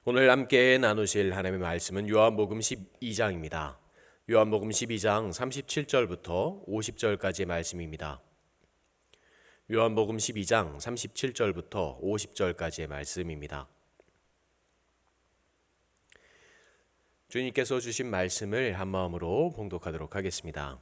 오늘 함께 나누실 하나님의 말씀은 요한복음 12장입니다. 요한복음 12장 37절부터 50절까지의 말씀입니다. 요한복음 12장 37절부터 50절까지의 말씀입니다. 주님께서 주신 말씀을 한마음으로 봉독하도록 하겠습니다.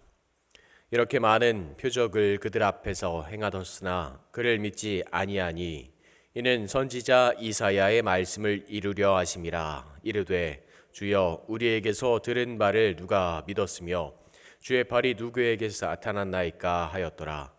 이렇게 많은 표적을 그들 앞에서 행하였으나 그를 믿지 아니하니 이는 선지자 이사야의 말씀을 이루려 하심이라. 이르되 주여 우리에게서 들은 바를 누가 믿었으며 주의 발이 누구에게서 나타났나이까 하였더라.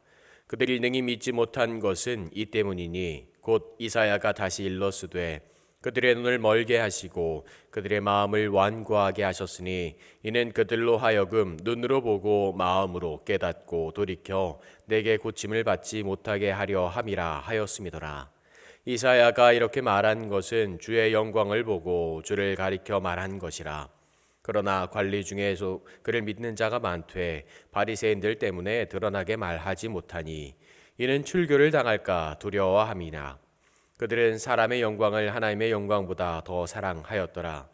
그들이 능히 믿지 못한 것은 이 때문이니 곧 이사야가 다시 일렀으되 그들의 눈을 멀게 하시고 그들의 마음을 완고하게 하셨으니 이는 그들로 하여금 눈으로 보고 마음으로 깨닫고 돌이켜 내게 고침을 받지 못하게 하려 함이라 하였음이더라. 이사야가 이렇게 말한 것은 주의 영광을 보고 주를 가리켜 말한 것이라. 그러나 관리 중에서 그를 믿는 자가 많되 바리새인들 때문에 드러나게 말하지 못하니 이는 출교를 당할까 두려워함이나. 그들은 사람의 영광을 하나님의 영광보다 더 사랑하였더라.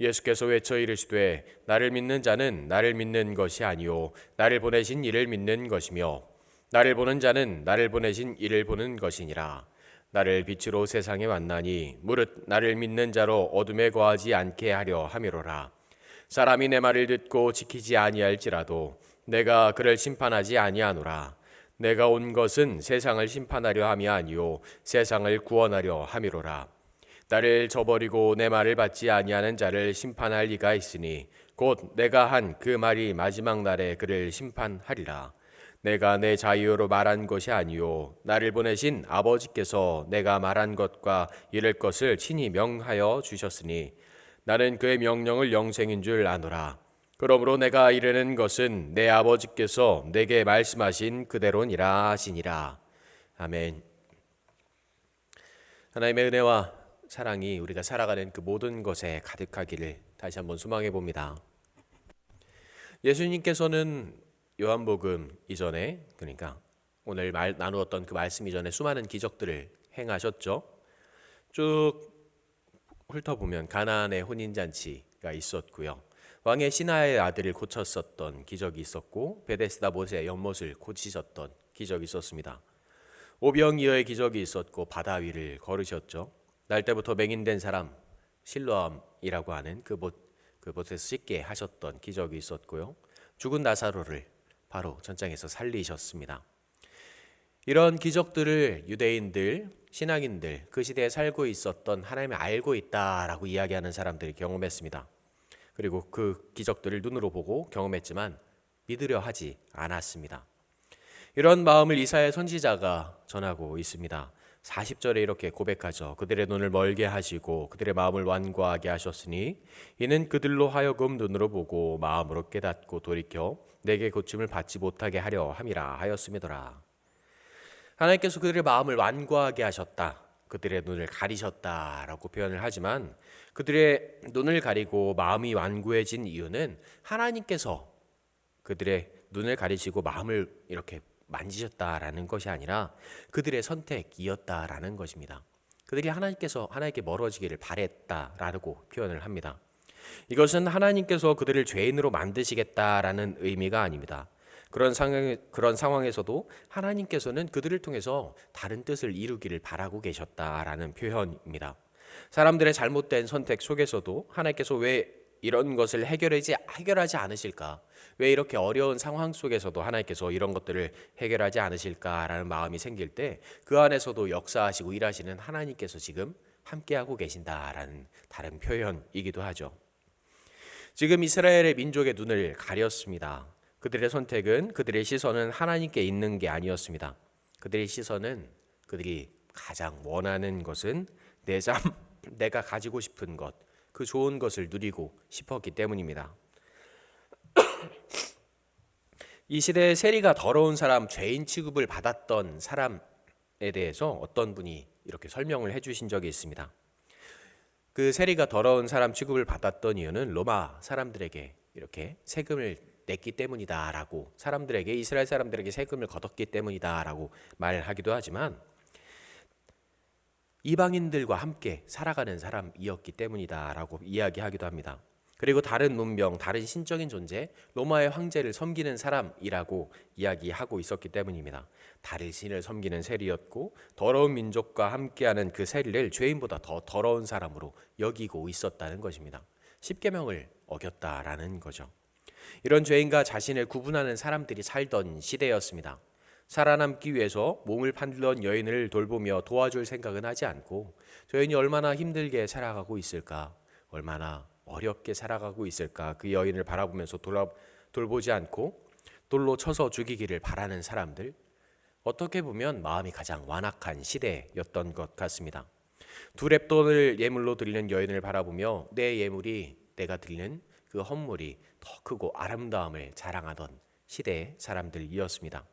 예수께서 외쳐 이르시되 나를 믿는 자는 나를 믿는 것이 아니요 나를 보내신 이를 믿는 것이며 나를 보는 자는 나를 보내신 이를 보는 것이니라. 나를 빛으로 세상에 왔나니 무릇 나를 믿는 자로 어둠에 거하지 않게 하려 함이로라. 사람이 내 말을 듣고 지키지 아니할지라도 내가 그를 심판하지 아니하노라. 내가 온 것은 세상을 심판하려 함이 아니요 세상을 구원하려 함이로라. 나를 저버리고 내 말을 받지 아니하는 자를 심판할 이가 있으니 곧 내가 한 그 말이 마지막 날에 그를 심판하리라. 내가 내 자유로 말한 것이 아니요 나를 보내신 아버지께서 내가 말한 것과 이를 것을 친히 명하여 주셨으니 나는 그의 명령을 영생인 줄 아노라. 그러므로 내가 이르는 것은 내 아버지께서 내게 말씀하신 그대로니라 하시니라. 아멘. 하나님의 은혜와 사랑이 우리가 살아가는 그 모든 것에 가득하기를 다시 한번 소망해 봅니다. 예수님께서는 요한복음 이전에, 그러니까 오늘 나누었던 그 말씀 이전에 수많은 기적들을 행하셨죠. 쭉 훑어보면 가나안의 혼인잔치가 있었고요. 왕의 신하의 아들을 고쳤었던 기적이 있었고, 베데스다 못의 연못을 고치셨던 기적이 있었습니다. 오병이어의 기적이 있었고, 바다 위를 걸으셨죠. 날 때부터 맹인된 사람 실로암이라고 하는 그곳에서 씻게 하셨던 기적이 있었고요. 죽은 나사로를 바로 전장에서 살리셨습니다. 이런 기적들을 유대인들, 신앙인들, 그 시대에 살고 있었던 하나님을 알고 있다라고 이야기하는 사람들이 경험했습니다. 그리고 그 기적들을 눈으로 보고 경험했지만 믿으려 하지 않았습니다. 이런 마음을 이사야 선지자가 전하고 있습니다. 40절에 이렇게 고백하죠. 그들의 눈을 멀게 하시고 그들의 마음을 완고하게 하셨으니 이는 그들로 하여금 눈으로 보고 마음으로 깨닫고 돌이켜 내게 고침을 받지 못하게 하려 함이라 하였음이더라. 하나님께서 그들의 마음을 완고하게 하셨다, 그들의 눈을 가리셨다라고 표현을 하지만 그들의 눈을 가리고 마음이 완고해진 이유는 하나님께서 그들의 눈을 가리시고 마음을 이렇게 만지셨다라는 것이 아니라 그들의 선택이었다라는 것입니다. 그들이 하나님께 멀어지기를 바랬다라고 표현을 합니다. 이것은 하나님께서 그들을 죄인으로 만드시겠다라는 의미가 아닙니다. 그런 상황에서도 하나님께서는 그들을 통해서 다른 뜻을 이루기를 바라고 계셨다라는 표현입니다. 사람들의 잘못된 선택 속에서도 하나님께서 왜 이런 것을 해결하지 않으실까? 왜 이렇게 어려운 상황 속에서도 하나님께서 이런 것들을 해결하지 않으실까라는 마음이 생길 때 그 안에서도 역사하시고 일하시는 하나님께서 지금 함께하고 계신다라는 다른 표현이기도 하죠. 지금 이스라엘의 민족의 눈을 가렸습니다. 그들의 선택은, 그들의 시선은 하나님께 있는 게 아니었습니다. 그들의 시선은, 그들이 가장 원하는 것은 내가 가지고 싶은 것, 그 좋은 것을 누리고 싶었기 때문입니다. 이 시대에 세리가 더러운 사람, 죄인 취급을 받았던 사람에 대해서 어떤 분이 이렇게 설명을 해주신 적이 있습니다. 그 세리가 더러운 사람 취급을 받았던 이유는 로마 사람들에게 이렇게 세금을 냈기 때문이다라고, 이스라엘 사람들에게 세금을 걷었기 때문이다라고 말하기도 하지만 이방인들과 함께 살아가는 사람이었기 때문이다라고 이야기하기도 합니다. 그리고 다른 문명, 다른 신적인 존재, 로마의 황제를 섬기는 사람이라고 이야기하고 있었기 때문입니다. 다른 신을 섬기는 세리였고 더러운 민족과 함께하는 그 세리를 죄인보다 더 더러운 사람으로 여기고 있었다는 것입니다. 십계명을 어겼다라는 거죠. 이런 죄인과 자신을 구분하는 사람들이 살던 시대였습니다. 살아남기 위해서 몸을 팔던 여인을 돌보며 도와줄 생각은 하지 않고 저 여인이 얼마나 힘들게 살아가고 있을까, 얼마나 어렵게 살아가고 있을까 그 여인을 바라보면서 돌보지 않고 돌로 쳐서 죽이기를 바라는 사람들, 어떻게 보면 마음이 가장 완악한 시대였던 것 같습니다. 두 렙돈을 예물로 드리는 여인을 바라보며 내 예물이, 내가 드리는 그 헌물이 더 크고 아름다움을 자랑하던 시대의 사람들이었습니다.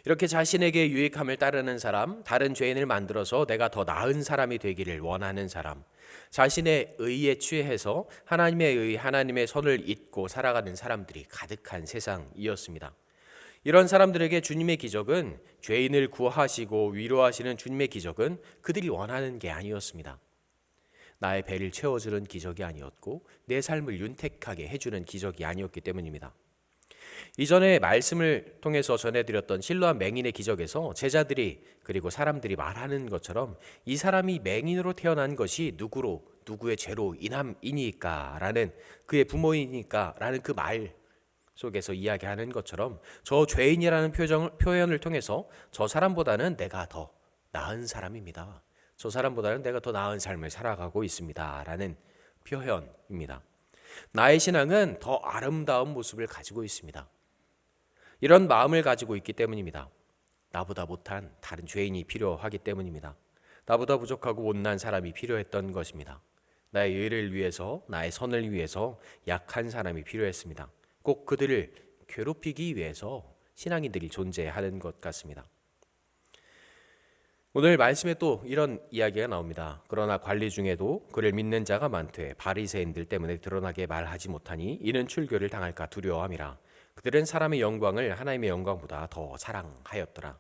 이렇게 자신에게 유익함을 따르는 사람, 다른 죄인을 만들어서 내가 더 나은 사람이 되기를 원하는 사람, 자신의 의에 취해서 하나님의 의, 하나님의 선을 잊고 살아가는 사람들이 가득한 세상이었습니다. 이런 사람들에게 주님의 기적은, 죄인을 구하시고 위로하시는 주님의 기적은 그들이 원하는 게 아니었습니다. 나의 배를 채워주는 기적이 아니었고 내 삶을 윤택하게 해주는 기적이 아니었기 때문입니다. 이전에 말씀을 통해서 전해드렸던 실로암 맹인의 기적에서 제자들이 그리고 사람들이 말하는 것처럼 이 사람이 맹인으로 태어난 것이 누구의 죄로 인함이니까 라는, 그의 부모이니까 라는 그 말 속에서 이야기하는 것처럼 저 죄인이라는 표현을 통해서 저 사람보다는 내가 더 나은 사람입니다, 저 사람보다는 내가 더 나은 삶을 살아가고 있습니다 라는 표현입니다. 나의 신앙은 더 아름다운 모습을 가지고 있습니다. 이런 마음을 가지고 있기 때문입니다. 나보다 못한 다른 죄인이 필요하기 때문입니다. 나보다 부족하고 못난 사람이 필요했던 것입니다. 나의 의를 위해서, 나의 선을 위해서 약한 사람이 필요했습니다. 꼭 그들을 괴롭히기 위해서 신앙인들이 존재하는 것 같습니다. 오늘 말씀에 또 이런 이야기가 나옵니다. 그러나 관리 중에도 그를 믿는 자가 많되 바리새인들 때문에 드러나게 말하지 못하니 이는 출교를 당할까 두려워함이라. 그들은 사람의 영광을 하나님의 영광보다 더 사랑하였더라.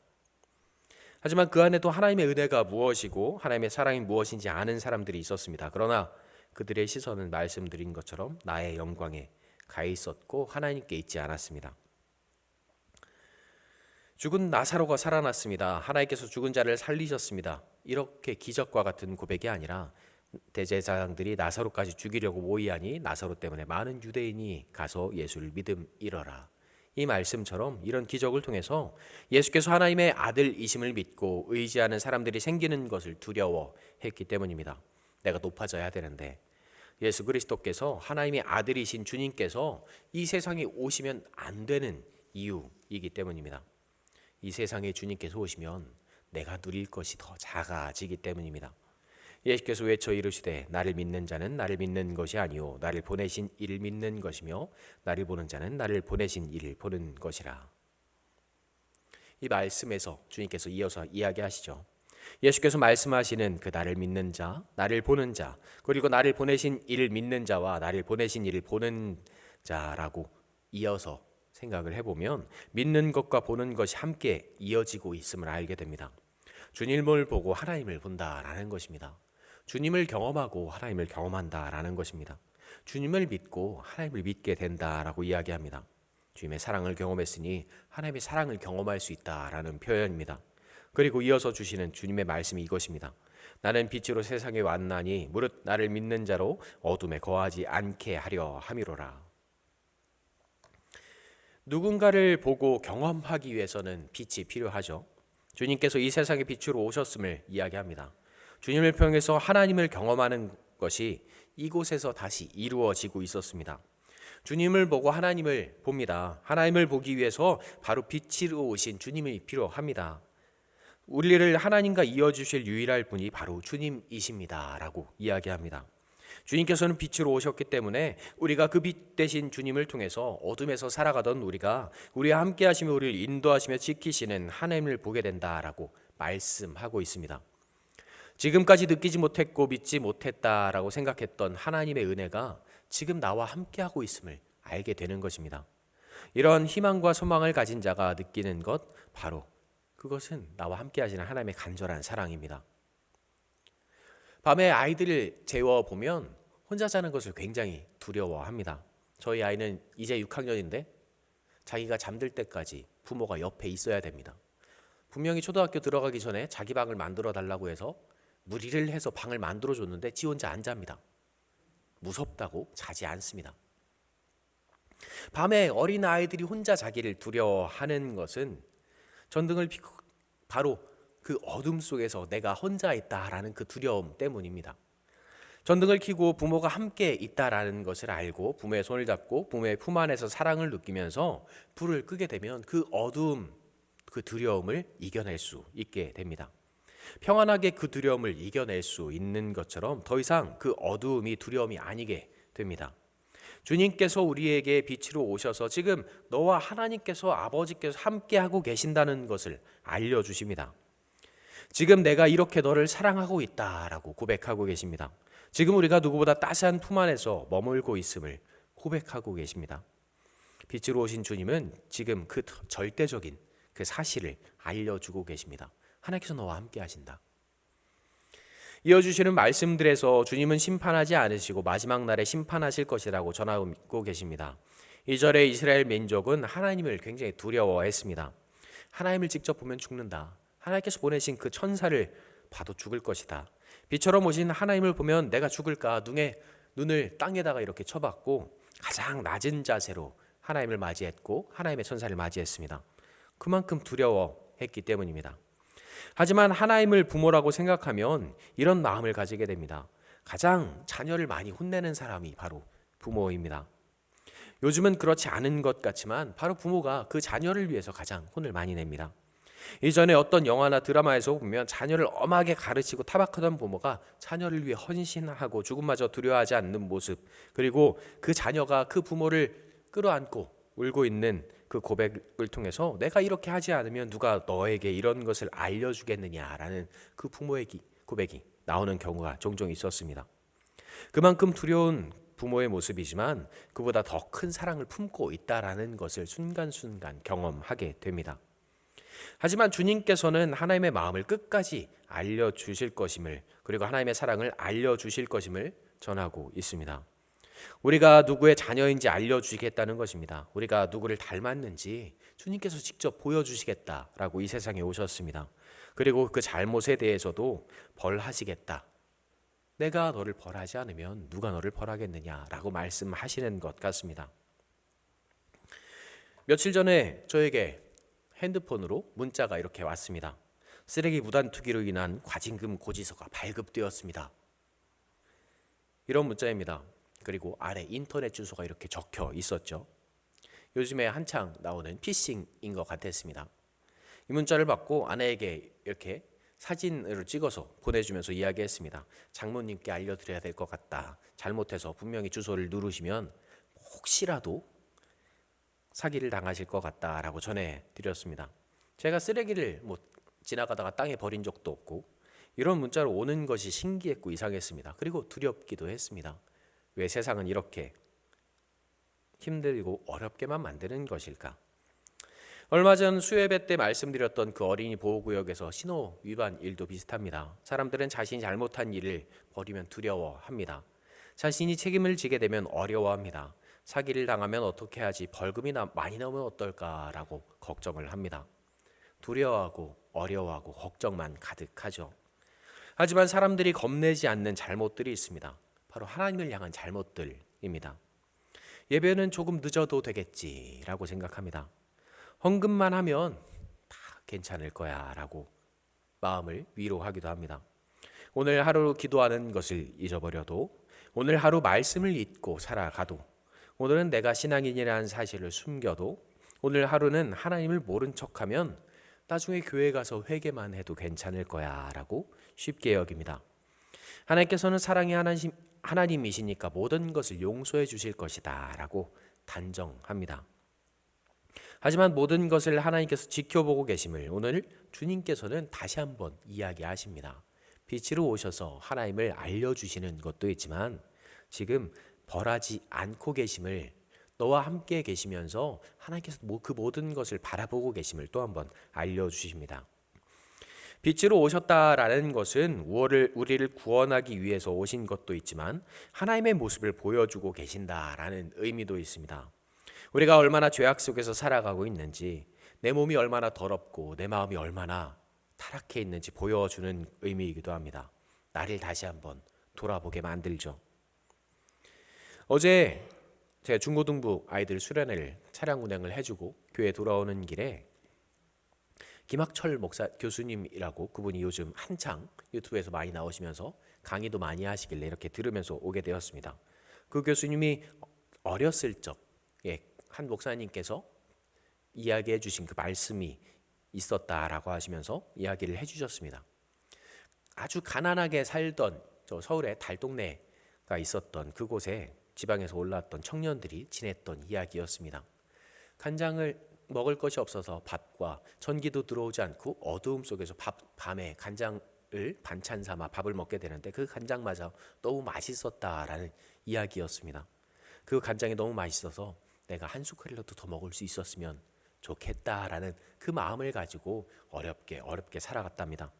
하지만 그 안에도 하나님의 은혜가 무엇이고 하나님의 사랑이 무엇인지 아는 사람들이 있었습니다. 그러나 그들의 시선은 말씀드린 것처럼 나의 영광에 가 있었고 하나님께 있지 않았습니다. 죽은 나사로가 살아났습니다. 하나님께서 죽은 자를 살리셨습니다. 이렇게 기적과 같은 고백이 아니라 대제사장들이 나사로까지 죽이려고 모의하니 나사로 때문에 많은 유대인이 가서 예수를 믿음이러라. 이 말씀처럼 이런 기적을 통해서 예수께서 하나님의 아들이심을 믿고 의지하는 사람들이 생기는 것을 두려워했기 때문입니다. 내가 높아져야 되는데 예수 그리스도께서, 하나님의 아들이신 주님께서 이 세상에 오시면 안 되는 이유이기 때문입니다. 이 세상에 주님께서 오시면 내가 누릴 것이 더 작아지기 때문입니다. 예수께서 외쳐 이르시되 나를 믿는 자는 나를 믿는 것이 아니요 나를 보내신 이를 믿는 것이며 나를 보는 자는 나를 보내신 이를 보는 것이라. 이 말씀에서 주님께서 이어서 이야기하시죠. 예수께서 말씀하시는 그 나를 믿는 자, 나를 보는 자, 그리고 나를 보내신 이를 믿는 자와 나를 보내신 이를 보는 자라고 이어서 생각을 해보면 믿는 것과 보는 것이 함께 이어지고 있음을 알게 됩니다. 주님을 보고 하나님을 본다라는 것입니다. 주님을 경험하고 하나님을 경험한다라는 것입니다. 주님을 믿고 하나님을 믿게 된다라고 이야기합니다. 주님의 사랑을 경험했으니 하나님의 사랑을 경험할 수 있다라는 표현입니다. 그리고 이어서 주시는 주님의 말씀이 이것입니다. 나는 빛으로 세상에 왔나니 무릇 나를 믿는 자로 어둠에 거하지 않게 하려 함이로라. 누군가를 보고 경험하기 위해서는 빛이 필요하죠. 주님께서 이 세상의 빛으로 오셨음을 이야기합니다. 주님을 통해서 하나님을 경험하는 것이 이곳에서 다시 이루어지고 있었습니다. 주님을 보고 하나님을 봅니다. 하나님을 보기 위해서 바로 빛으로 오신 주님이 필요합니다. 우리를 하나님과 이어주실 유일할 분이 바로 주님이십니다 라고 이야기합니다. 주님께서는 빛으로 오셨기 때문에 우리가 그 빛 대신 주님을 통해서 어둠에서 살아가던 우리와 함께 하시며 우리를 인도하시며 지키시는 하나님을 보게 된다라고 말씀하고 있습니다. 지금까지 느끼지 못했고 믿지 못했다라고 생각했던 하나님의 은혜가 지금 나와 함께하고 있음을 알게 되는 것입니다. 이런 희망과 소망을 가진 자가 느끼는 것, 바로 그것은 나와 함께 하시는 하나님의 간절한 사랑입니다. 밤에 아이들을 재워보면 혼자 자는 것을 굉장히 두려워합니다. 저희 아이는 이제 6학년인데 자기가 잠들 때까지 부모가 옆에 있어야 됩니다. 분명히 초등학교 들어가기 전에 자기 방을 만들어 달라고 해서 무리를 해서 방을 만들어 줬는데 지 혼자 안 잡니다. 무섭다고 자지 않습니다. 밤에 어린 아이들이 혼자 자기를 두려워하는 것은 전등을 피고 바로 그 어둠 속에서 내가 혼자 있다라는 그 두려움 때문입니다. 전등을 켜고 부모가 함께 있다라는 것을 알고 부모의 손을 잡고 부모의 품 안에서 사랑을 느끼면서 불을 끄게 되면 그 어두움, 그 두려움을 이겨낼 수 있게 됩니다. 평안하게 그 두려움을 이겨낼 수 있는 것처럼 더 이상 그 어두움이 두려움이 아니게 됩니다. 주님께서 우리에게 빛으로 오셔서 지금 너와 하나님께서 아버지께서 함께하고 계신다는 것을 알려주십니다. 지금 내가 이렇게 너를 사랑하고 있다라고 고백하고 계십니다. 지금 우리가 누구보다 따스한 품 안에서 머물고 있음을 고백하고 계십니다. 빛으로 오신 주님은 지금 그 절대적인 그 사실을 알려주고 계십니다. 하나님께서 너와 함께 하신다. 이어주시는 말씀들에서 주님은 심판하지 않으시고 마지막 날에 심판하실 것이라고 전하고 계십니다. 2절에 이스라엘 민족은 하나님을 굉장히 두려워했습니다. 하나님을 직접 보면 죽는다. 하나님께서 보내신 그 천사를 봐도 죽을 것이다. 빛처럼 오신 하나님을 보면 내가 죽을까 눈을 땅에다가 이렇게 쳐박고 가장 낮은 자세로 하나님을 맞이했고 하나님의 천사를 맞이했습니다. 그만큼 두려워했기 때문입니다. 하지만 하나님을 부모라고 생각하면 이런 마음을 가지게 됩니다. 가장 자녀를 많이 혼내는 사람이 바로 부모입니다. 요즘은 그렇지 않은 것 같지만 바로 부모가 그 자녀를 위해서 가장 혼을 많이 냅니다. 이전에 어떤 영화나 드라마에서 보면 자녀를 엄하게 가르치고 타박하던 부모가 자녀를 위해 헌신하고 죽음마저 두려워하지 않는 모습, 그리고 그 자녀가 그 부모를 끌어안고 울고 있는 그 고백을 통해서 내가 이렇게 하지 않으면 누가 너에게 이런 것을 알려주겠느냐라는 그 부모의 고백이 나오는 경우가 종종 있었습니다. 그만큼 두려운 부모의 모습이지만 그보다 더 큰 사랑을 품고 있다라는 것을 순간순간 경험하게 됩니다. 하지만 주님께서는 하나님의 마음을 끝까지 알려주실 것임을, 그리고 하나님의 사랑을 알려주실 것임을 전하고 있습니다. 우리가 누구의 자녀인지 알려주시겠다는 것입니다. 우리가 누구를 닮았는지 주님께서 직접 보여주시겠다라고 이 세상에 오셨습니다. 그리고 그 잘못에 대해서도 벌하시겠다. 내가 너를 벌하지 않으면 누가 너를 벌하겠느냐라고 말씀하시는 것 같습니다. 며칠 전에 저에게 핸드폰으로 문자가 이렇게 왔습니다. 쓰레기 무단 투기로 인한 과징금 고지서가 발급되었습니다. 이런 문자입니다. 그리고 아래 인터넷 주소가 이렇게 적혀 있었죠. 요즘에 한창 나오는 피싱인 것 같았습니다. 이 문자를 받고 아내에게 이렇게 사진을 찍어서 보내주면서 이야기했습니다. 장모님께 알려드려야 될 것 같다. 잘못해서 분명히 주소를 누르시면 혹시라도 사기를 당하실 것 같다라고 전해드렸습니다. 제가 쓰레기를 지나가다가 땅에 버린 적도 없고 이런 문자로 오는 것이 신기했고 이상했습니다. 그리고 두렵기도 했습니다. 왜 세상은 이렇게 힘들고 어렵게만 만드는 것일까? 얼마 전 수요예배 때 말씀드렸던 그 어린이 보호구역에서 신호 위반 일도 비슷합니다. 사람들은 자신이 잘못한 일을 벌이면 두려워합니다. 자신이 책임을 지게 되면 어려워합니다. 사기를 당하면 어떻게 하지? 벌금이 많이 나오면 어떨까라고 걱정을 합니다. 두려워하고 어려워하고 걱정만 가득하죠. 하지만 사람들이 겁내지 않는 잘못들이 있습니다. 바로 하나님을 향한 잘못들입니다. 예배는 조금 늦어도 되겠지라고 생각합니다. 헌금만 하면 다 괜찮을 거야 라고 마음을 위로하기도 합니다. 오늘 하루 기도하는 것을 잊어버려도, 오늘 하루 말씀을 잊고 살아가도, 오늘은 내가 신앙인이라는 사실을 숨겨도, 오늘 하루는 하나님을 모른 척하면 나중에 교회 가서 회개만 해도 괜찮을 거야 라고 쉽게 여깁니다. 하나님께서는 사랑의 하나님이시니까 모든 것을 용서해 주실 것이다 라고 단정합니다. 하지만 모든 것을 하나님께서 지켜보고 계심을 오늘 주님께서는 다시 한번 이야기하십니다. 빛으로 오셔서 하나님을 알려주시는 것도 있지만 지금 벌하지 않고 계심을, 너와 함께 계시면서 하나님께서 그 모든 것을 바라보고 계심을 또 한번 알려주십니다. 빛으로 오셨다라는 것은 우리를 구원하기 위해서 오신 것도 있지만 하나님의 모습을 보여주고 계신다라는 의미도 있습니다. 우리가 얼마나 죄악 속에서 살아가고 있는지, 내 몸이 얼마나 더럽고 내 마음이 얼마나 타락해 있는지 보여주는 의미이기도 합니다. 나를 다시 한번 돌아보게 만들죠. 어제 제가 중고등부 아이들 수련회를 차량 운행을 해주고 교회 돌아오는 길에 김학철 목사 교수님이라고, 그분이 요즘 한창 유튜브에서 많이 나오시면서 강의도 많이 하시길래 이렇게 들으면서 오게 되었습니다. 그 교수님이 어렸을 적에 한 목사님께서 이야기해 주신 그 말씀이 있었다라고 하시면서 이야기를 해주셨습니다. 아주 가난하게 살던 저 서울의 달동네가 있었던 그곳에 지방에서 올라왔던 청년들이 지냈던 이야기였습니다. 간장을 먹을 것이 없어서 밥과 전기도 들어오지 않고 어두움 속에서 밤에 간장을 반찬 삼아 밥을 먹게 되는데 그 간장마저 너무 맛있었다라는 이야기였습니다. 그 간장이 너무 맛있어서 내가 한 숟갈이라도 더 먹을 수 있었으면 좋겠다라는 그 마음을 가지고 어렵게 살아갔답니다.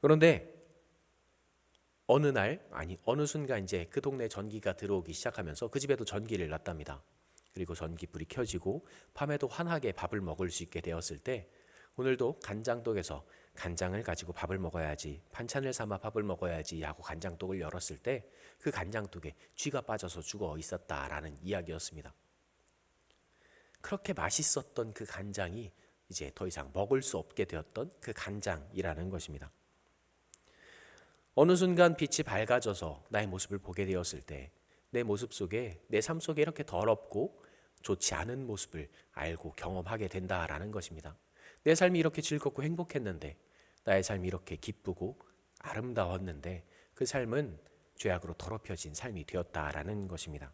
그런데 어느 순간 이제 그 동네에 전기가 들어오기 시작하면서 그 집에도 전기를 놨답니다. 그리고 전기불이 켜지고 밤에도 환하게 밥을 먹을 수 있게 되었을 때, 오늘도 간장독에서 간장을 가지고 밥을 먹어야지, 반찬을 삼아 밥을 먹어야지 하고 간장독을 열었을 때 그 간장독에 쥐가 빠져서 죽어 있었다라는 이야기였습니다. 그렇게 맛있었던 그 간장이 이제 더 이상 먹을 수 없게 되었던 그 간장이라는 것입니다. 어느 순간 빛이 밝아져서 나의 모습을 보게 되었을 때, 내 모습 속에, 내 삶 속에 이렇게 더럽고 좋지 않은 모습을 알고 경험하게 된다라는 것입니다. 내 삶이 이렇게 즐겁고 행복했는데, 나의 삶이 이렇게 기쁘고 아름다웠는데 그 삶은 죄악으로 더럽혀진 삶이 되었다라는 것입니다.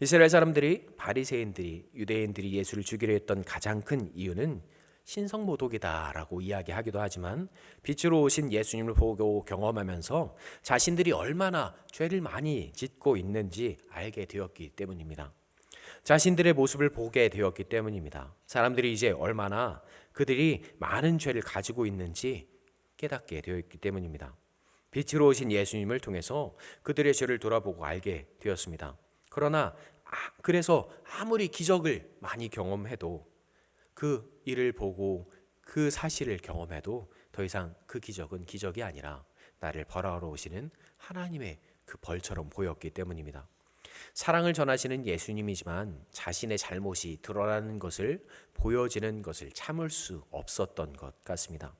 이스라엘 사람들이, 바리새인들이, 유대인들이 예수를 죽이려 했던 가장 큰 이유는 신성모독이다라고 이야기하기도 하지만, 빛으로 오신 예수님을 보고 경험하면서 자신들이 얼마나 죄를 많이 짓고 있는지 알게 되었기 때문입니다. 자신들의 모습을 보게 되었기 때문입니다. 사람들이 이제 얼마나 그들이 많은 죄를 가지고 있는지 깨닫게 되었기 때문입니다. 빛으로 오신 예수님을 통해서 그들의 죄를 돌아보고 알게 되었습니다. 그러나 그래서 아무리 기적을 많이 경험해도, 그 일을 보고 그 사실을 경험해도 더 이상 그 기적은 기적이 아니라 나를 벌하러 오시는 하나님의 그 벌처럼 보였기 때문입니다. 사랑을 전하시는 예수님이지만 자신의 잘못이 드러나는 것을, 보여지는 것을 참을 수 없었던 것 같습니다.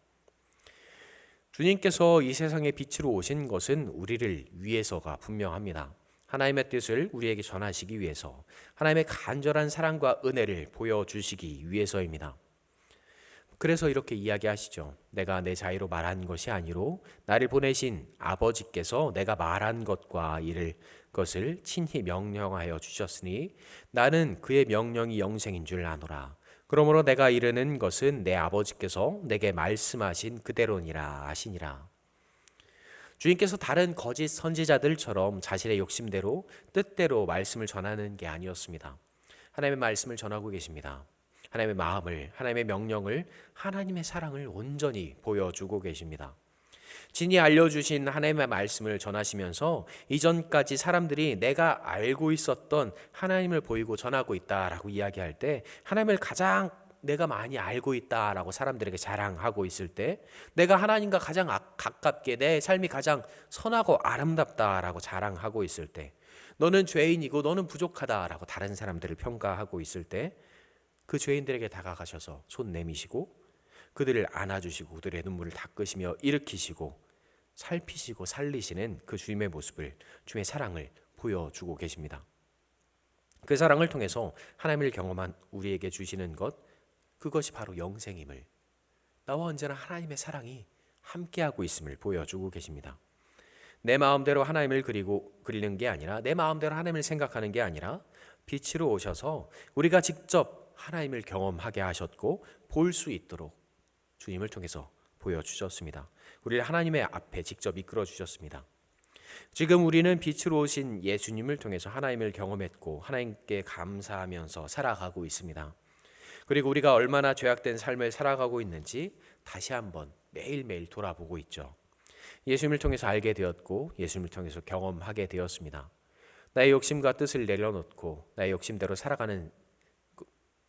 주님께서 이 세상에 빛으로 오신 것은 우리를 위해서가 분명합니다. 하나님의 뜻을 우리에게 전하시기 위해서, 하나님의 간절한 사랑과 은혜를 보여주시기 위해서입니다. 그래서 이렇게 이야기하시죠. 내가 내 자의로 말한 것이 아니로 나를 보내신 아버지께서 내가 말한 것과 이를 것을 친히 명령하여 주셨으니 나는 그의 명령이 영생인 줄 아노라. 그러므로 내가 이르는 것은 내 아버지께서 내게 말씀하신 그대로니라 하시니라. 주님께서 다른 거짓 선지자들처럼 자신의 욕심대로, 뜻대로 말씀을 전하는 게 아니었습니다. 하나님의 말씀을 전하고 계십니다. 하나님의 마음을, 하나님의 명령을, 하나님의 사랑을 온전히 보여주고 계십니다. 진이 알려주신 하나님의 말씀을 전하시면서 이전까지 사람들이 내가 알고 있었던 하나님을 보이고 전하고 있다라고 이야기할 때, 하나님을 가장 내가 많이 알고 있다라고 사람들에게 자랑하고 있을 때, 내가 하나님과 가장 가깝게, 내 삶이 가장 선하고 아름답다라고 자랑하고 있을 때, 너는 죄인이고 너는 부족하다라고 다른 사람들을 평가하고 있을 때, 그 죄인들에게 다가가셔서 손 내미시고 그들을 안아주시고 그들의 눈물을 닦으시며 일으키시고 살피시고 살리시는 그 주님의 모습을, 주님의 사랑을 보여주고 계십니다. 그 사랑을 통해서 하나님을 경험한 우리에게 주시는 것, 그것이 바로 영생임을, 나와 언제나 하나님의 사랑이 함께하고 있음을 보여주고 계십니다. 내 마음대로 하나님을 그리는 게 아니라, 내 마음대로 하나님을 생각하는 게 아니라 빛으로 오셔서 우리가 직접 하나님을 경험하게 하셨고 볼 수 있도록 주님을 통해서 보여주셨습니다. 우리를 하나님의 앞에 직접 이끌어 주셨습니다. 지금 우리는 빛으로 오신 예수님을 통해서 하나님을 경험했고 하나님께 감사하면서 살아가고 있습니다. 그리고 우리가 얼마나 죄악된 삶을 살아가고 있는지 다시 한번 매일매일 돌아보고 있죠. 예수님을 통해서 알게 되었고 예수님을 통해서 경험하게 되었습니다. 나의 욕심과 뜻을 내려놓고 나의 욕심대로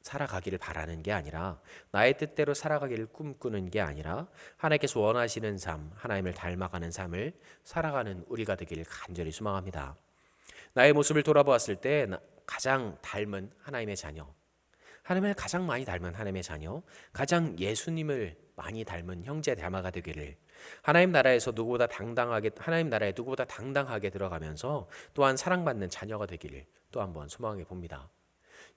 살아가기를 바라는 게 아니라, 나의 뜻대로 살아가기를 꿈꾸는 게 아니라 하나님께서 원하시는 삶, 하나님을 닮아가는 삶을 살아가는 우리가 되기를 간절히 소망합니다. 나의 모습을 돌아보았을 때 가장 닮은 하나님의 자녀, 하나님을 가장 많이 닮은 하나님의 자녀, 가장 예수님을 많이 닮은 형제 자매가 되기를, 하나님 나라에 누구보다 당당하게 들어가면서 또한 사랑받는 자녀가 되기를 또 한번 소망해 봅니다.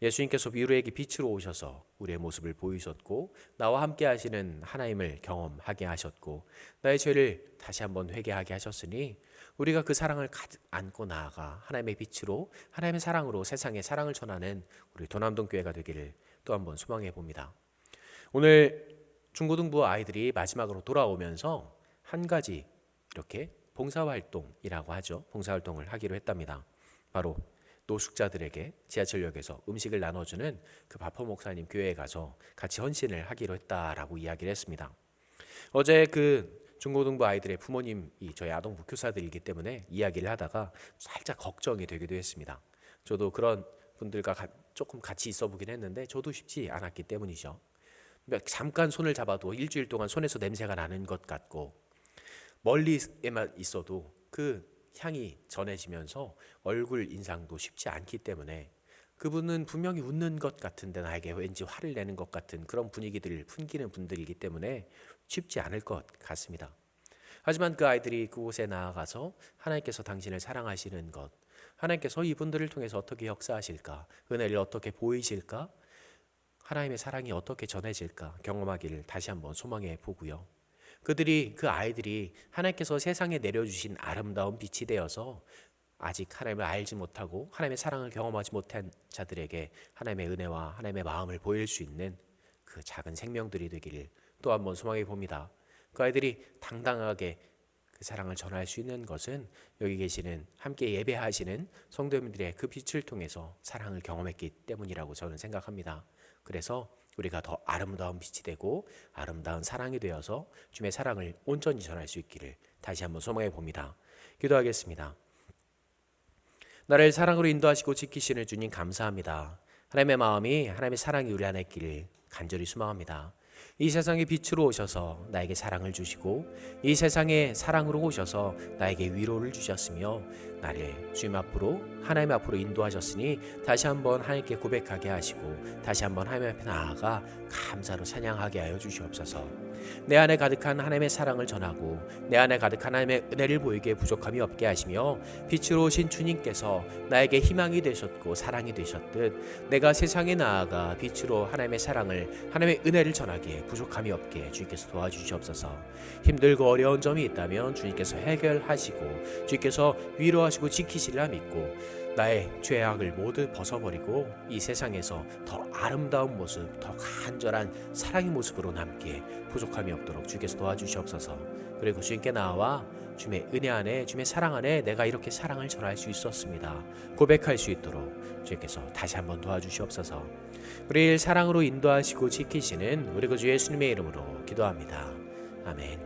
예수님께서 우리에게 빛으로 오셔서 우리의 모습을 보이셨고 나와 함께 하시는 하나님을 경험하게 하셨고 나의 죄를 다시 한번 회개하게 하셨으니 우리가 그 사랑을 가득 안고 나아가 하나님의 빛으로, 하나님의 사랑으로 세상에 사랑을 전하는 우리 도남동교회가 되기를 또 한번 소망해 봅니다. 오늘 중고등부 아이들이 마지막으로 돌아오면서 한 가지 이렇게 봉사활동이라고 하죠. 봉사활동을 하기로 했답니다. 바로 노숙자들에게 지하철역에서 음식을 나눠주는 그 바포 목사님 교회에 가서 같이 헌신을 하기로 했다라고 이야기를 했습니다. 어제 그 중고등부 아이들의 부모님이 저희 아동부 교사들이기 때문에 이야기를 하다가 살짝 걱정이 되기도 했습니다. 저도 그런 분들과 조금 같이 있어 보긴 했는데 저도 쉽지 않았기 때문이죠. 잠깐 손을 잡아도 일주일 동안 손에서 냄새가 나는 것 같고 멀리에만 있어도 그 향이 전해지면서 얼굴 인상도 쉽지 않기 때문에 그분은 분명히 웃는 것 같은데 나에게 왠지 화를 내는 것 같은 그런 분위기들을 풍기는 분들이기 때문에 쉽지 않을 것 같습니다. 하지만 그 아이들이 그곳에 나아가서 하나님께서 당신을 사랑하시는 것, 하나님께서 이분들을 통해서 어떻게 역사하실까, 은혜를 어떻게 보이실까, 하나님의 사랑이 어떻게 전해질까 경험하기를 다시 한번 소망해 보고요. 그 아이들이 하나님께서 세상에 내려주신 아름다운 빛이 되어서 아직 하나님을 알지 못하고 하나님의 사랑을 경험하지 못한 자들에게 하나님의 은혜와 하나님의 마음을 보일 수 있는 그 작은 생명들이 되기를 또 한번 소망해 봅니다. 그 아이들이 당당하게 그 사랑을 전할 수 있는 것은 여기 계시는 함께 예배하시는 성도님들의 그 빛을 통해서 사랑을 경험했기 때문이라고 저는 생각합니다. 그래서 우리가 더 아름다운 빛이 되고 아름다운 사랑이 되어서 주님의 사랑을 온전히 전할 수 있기를 다시 한번 소망해 봅니다. 기도하겠습니다. 나를 사랑으로 인도하시고 지키시는 주님 감사합니다. 하나님의 마음이, 하나님의 사랑이 우리 안에 있기를 간절히 소망합니다. 이 세상에 빛으로 오셔서 나에게 사랑을 주시고 이 세상에 사랑으로 오셔서 나에게 위로를 주셨으며 나를 주님 앞으로, 하나님 앞으로 인도하셨으니 다시 한번 하나님께 고백하게 하시고 다시 한번 하나님 앞에 나아가 감사로 찬양하게 하여 주시옵소서. 내 안에 가득한 하나님의 사랑을 전하고 내 안에 가득한 하나님의 은혜를 보이기에 부족함이 없게 하시며 빛으로 오신 주님께서 나에게 희망이 되셨고 사랑이 되셨듯 내가 세상에 나아가 빛으로 하나님의 사랑을, 하나님의 은혜를 전하기에 부족함이 없게 주님께서 도와주시옵소서. 힘들고 어려운 점이 있다면 주님께서 해결하시고 주님께서 위로하시고 지키시리라 믿고 나의 죄악을 모두 벗어버리고 이 세상에서 더 아름다운 모습, 더 간절한 사랑의 모습으로 남기에 부족함이 없도록 주께서 도와주시옵소서. 그리고 주님께 나와 주님의 은혜 안에, 주님의 사랑 안에 내가 이렇게 사랑을 전할 수 있었습니다 고백할 수 있도록 주님께서 다시 한번 도와주시옵소서. 우리를 사랑으로 인도하시고 지키시는 우리 구주 예수님의 이름으로 기도합니다. 아멘.